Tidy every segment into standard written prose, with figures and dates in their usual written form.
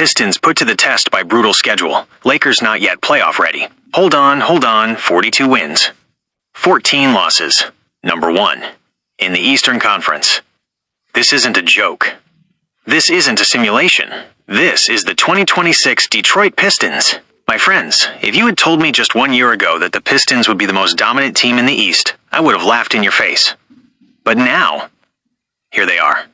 Pistons put to the test by brutal schedule. Lakers not yet playoff ready. Hold on, 42 wins. 14 losses. Number 1. In the Eastern Conference. This isn't a joke. This isn't a simulation. This is the 2026 Detroit Pistons. My friends, if you had told me just 1 year ago that the Pistons would be the most dominant team in the East, I would have laughed in your face. But now, here they are.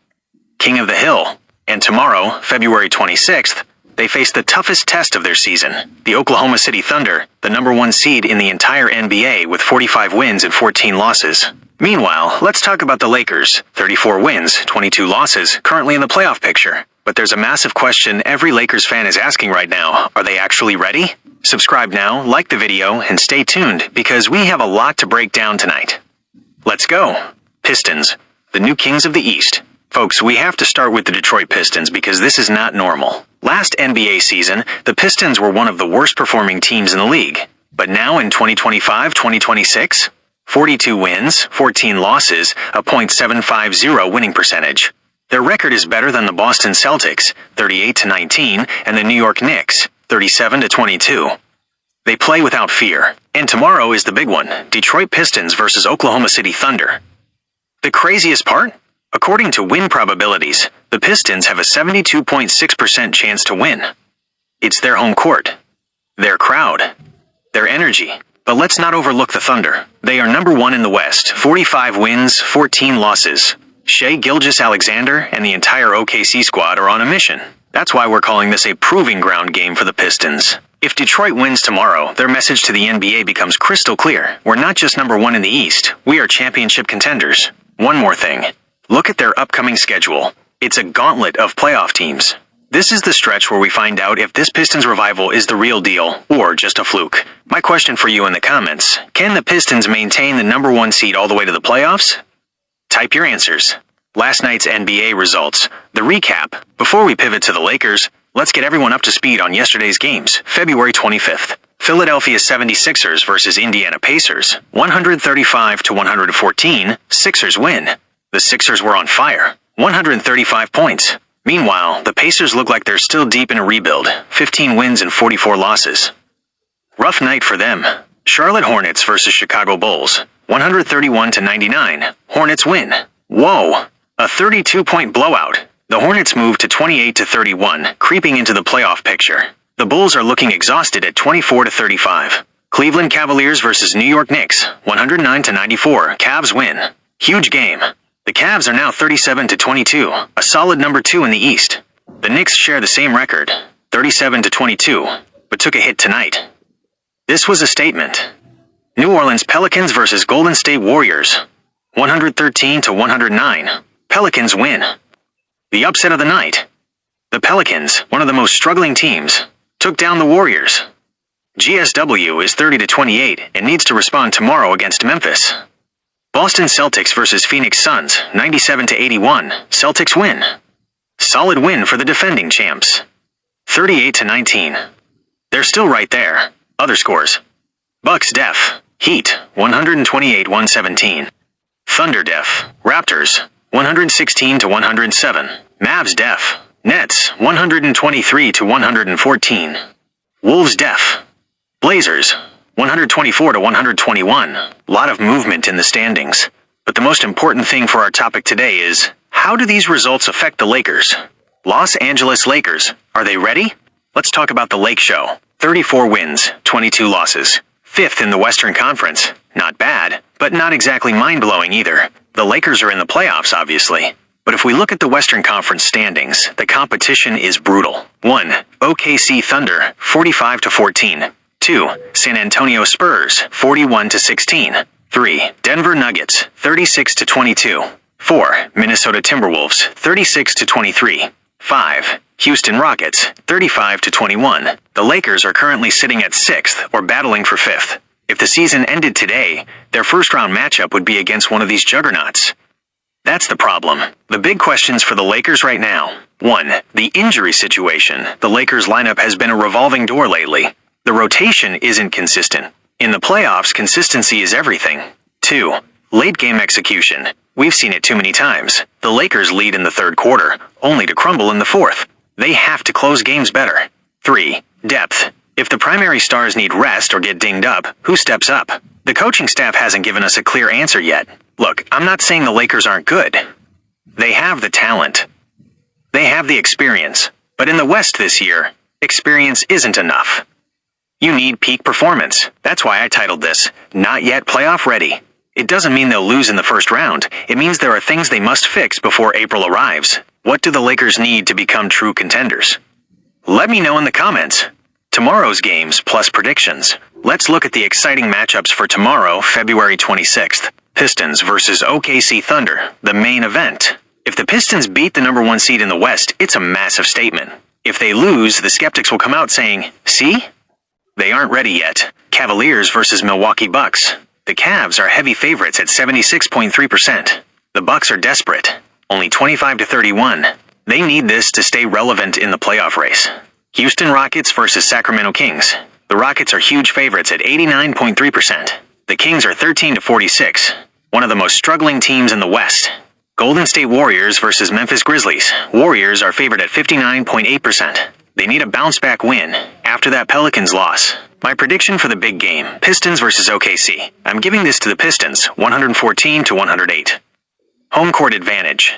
King of the Hill. And tomorrow, February 26th, they face the toughest test of their season, the Oklahoma City Thunder, the number 1 seed in the entire NBA with 45 wins and 14 losses. Meanwhile, let's talk about the Lakers, 34 wins, 22 losses, currently in the playoff picture. But there's a massive question every Lakers fan is asking right now. Are they actually ready? Subscribe now, like the video, and stay tuned because we have a lot to break down tonight. Let's go. Pistons, the new kings of the East. Folks, we have to start with the Detroit Pistons because this is not normal. Last NBA season, the Pistons were one of the worst performing teams in the league. But now in 2025-2026, 42 wins, 14 losses, a .750 winning percentage. Their record is better than the Boston Celtics, 38-19, and the New York Knicks, 37-22. They play without fear. And tomorrow is the big one, Detroit Pistons versus Oklahoma City Thunder. The craziest part? According to win probabilities, the Pistons have a 72.6% chance to win. It's their home court, their crowd, their energy. But let's not overlook the Thunder. They are number 1 in the West, 45 wins, 14 losses. Shai Gilgeous-Alexander and the entire OKC squad are on a mission. That's why we're calling this a proving ground game for the Pistons. If Detroit wins tomorrow, their message to the NBA becomes crystal clear. We're not just number 1 in the East, we are championship contenders. One more thing. Look at their upcoming schedule. It's a gauntlet of playoff teams. This is the stretch where we find out if this Pistons revival is the real deal or just a fluke. My question for you in the comments, can the Pistons maintain the number 1 seed all the way to the playoffs? Type your answers. Last night's NBA results. The recap. Before we pivot to the Lakers, let's get everyone up to speed on yesterday's games. February 25th. Philadelphia 76ers versus Indiana Pacers. 135-114. Sixers win. The Sixers were on fire. 135 points. Meanwhile, the Pacers look like they're still deep in a rebuild. 15 wins and 44 losses. Rough night for them. Charlotte Hornets versus Chicago Bulls. 131-99. Hornets win. Whoa! A 32-point blowout. The Hornets move to 28-31, creeping into the playoff picture. The Bulls are looking exhausted at 24-35. Cleveland Cavaliers versus New York Knicks. 109-94. Cavs win. Huge game. The Cavs are now 37-22, a solid number 2 in the East. The Knicks share the same record, 37-22, but took a hit tonight. This was a statement. New Orleans Pelicans versus Golden State Warriors, 113-109. Pelicans win. The upset of the night. The Pelicans, one of the most struggling teams, took down the Warriors. GSW is 30-28 and needs to respond tomorrow against Memphis. Boston Celtics versus Phoenix Suns, 97-81. Celtics win. Solid win for the defending champs. 38-19. They're still right there. Other scores. Bucks Def. Heat, 128-117. Thunder Def. Raptors, 116-107. Mavs Def. Nets, 123-114. Wolves Def. Blazers, 124-121. Lot of movement in the standings. But the most important thing for our topic today is, how do these results affect the Lakers? Los Angeles Lakers, are they ready? Let's talk about the Lake Show. 34 wins, 22 losses. 5th in the Western Conference. Not bad, but not exactly mind-blowing either. The Lakers are in the playoffs, obviously. But if we look at the Western Conference standings, the competition is brutal. 1. OKC Thunder, 45-14. 2. San Antonio Spurs, 41-16. 3. Denver Nuggets, 36-22. 4. Minnesota Timberwolves, 36-23. 5. Houston Rockets, 35-21. The Lakers are currently sitting at 6th or battling for 5th. If the season ended today, their first-round matchup would be against one of these juggernauts. That's the problem. The big questions for the Lakers right now. 1. The injury situation. The Lakers lineup has been a revolving door lately. The rotation isn't consistent. In the playoffs, consistency is everything. 2. Late game execution. We've seen it too many times. The Lakers lead in the third quarter, only to crumble in the fourth. They have to close games better. 3. Depth. If the primary stars need rest or get dinged up, who steps up? The coaching staff hasn't given us a clear answer yet. Look, I'm not saying the Lakers aren't good. They have the talent. They have the experience. But in the West this year, experience isn't enough. You need peak performance. That's why I titled this, Not Yet Playoff Ready. It doesn't mean they'll lose in the first round. It means there are things they must fix before April arrives. What do the Lakers need to become true contenders? Let me know in the comments. Tomorrow's games plus predictions. Let's look at the exciting matchups for tomorrow, February 26th. Pistons versus OKC Thunder, the main event. If the Pistons beat the number 1 seed in the West, it's a massive statement. If they lose, the skeptics will come out saying, see? They aren't ready yet. Cavaliers versus Milwaukee Bucks. The Cavs are heavy favorites at 76.3%. The Bucks are desperate, only 25-31. They need this to stay relevant in the playoff race. Houston Rockets versus Sacramento Kings. The Rockets are huge favorites at 89.3%. The Kings are 13-46, one of the most struggling teams in the West. Golden State Warriors versus Memphis Grizzlies. Warriors are favored at 59.8%. They need a bounce-back win after that Pelicans loss. My prediction for the big game, Pistons versus OKC. I'm giving this to the Pistons, 114-108. Home court advantage.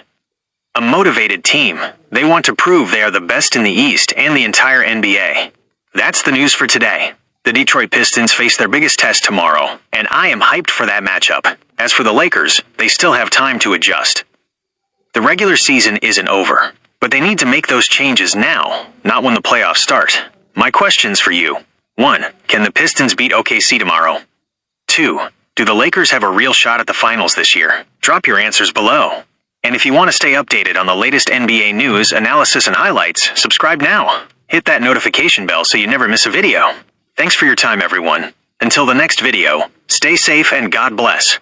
A motivated team. They want to prove they are the best in the East and the entire NBA. That's the news for today. The Detroit Pistons face their biggest test tomorrow, and I am hyped for that matchup. As for the Lakers, they still have time to adjust. The regular season isn't over, but they need to make those changes now, not when the playoffs start. My questions for you. 1. Can the Pistons beat OKC tomorrow? 2. Do the Lakers have a real shot at the finals this year? Drop your answers below. And if you want to stay updated on the latest NBA news, analysis, and highlights, subscribe now. Hit that notification bell so you never miss a video. Thanks for your time, everyone. Until the next video, stay safe and God bless.